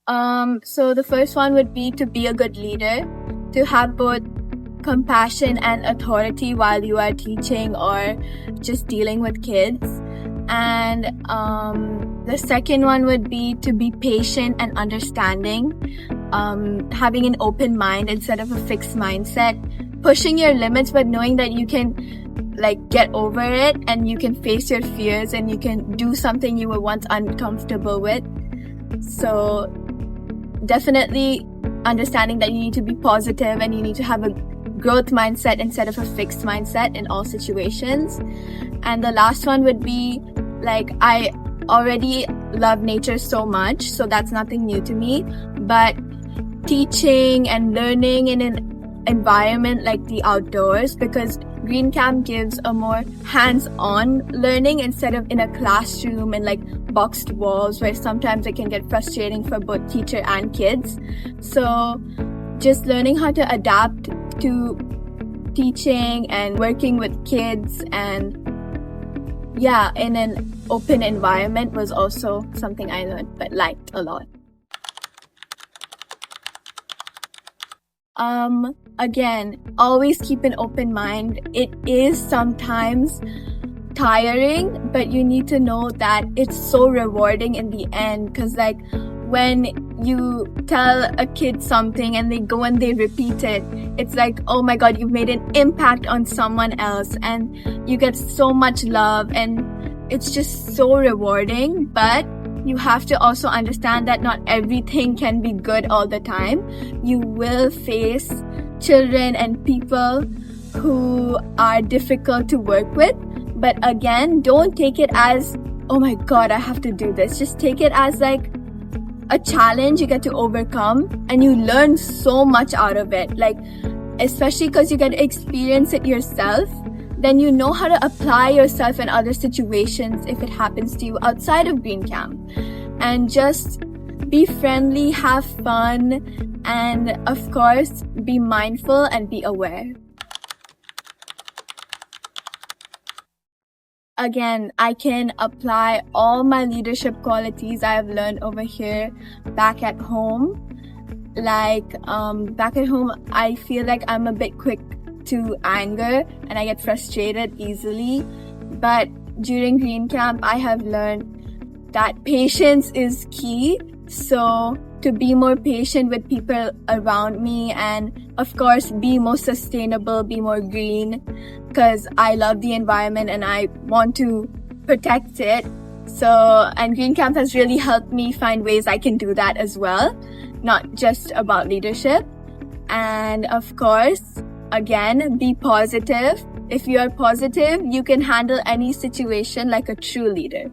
So the first one would be to be a good leader, to have both compassion and authority while you are teaching or just dealing with kids. And the second one would be to be patient and understanding, having an open mind instead of a fixed mindset, pushing your limits but knowing that you can get over it and you can face your fears and you can do something you were once uncomfortable with. So definitely understanding that you need to be positive and you need to have a growth mindset instead of a fixed mindset in all situations. And the last one would be I already love nature so much, so that's nothing new to me, but teaching and learning in an environment like the outdoors, because Green Camp gives a more hands-on learning instead of in a classroom and boxed walls where sometimes it can get frustrating for both teacher and kids. So just learning how to adapt to teaching and working with kids and in an open environment was also something I learned but liked a lot. Again, always keep an open mind. It is sometimes tiring, but you need to know that it's so rewarding in the end, because when you tell a kid something and they go and they repeat it, it's oh my god, you've made an impact on someone else and you get so much love and it's just so rewarding. But you have to also understand that not everything can be good all the time. You will face children and people who are difficult to work with. But again, don't take it as, oh my god, I have to do this. Just take it as a challenge you get to overcome and you learn so much out of it. Especially because you get to experience it yourself, then you know how to apply yourself in other situations if it happens to you outside of Green Camp. And just be friendly, have fun, and of course, be mindful and be aware. Again, I can apply all my leadership qualities I have learned over here back at home. Back at home, I feel I'm a bit quick to anger and I get frustrated easily. But during Green Camp, I have learned that patience is key. So to be more patient with people around me and of course be more sustainable, be more green, because I love the environment and I want to protect it. And Green Camp has really helped me find ways I can do that as well, not just about leadership. And of course, again, be positive. If you are positive, you can handle any situation like a true leader.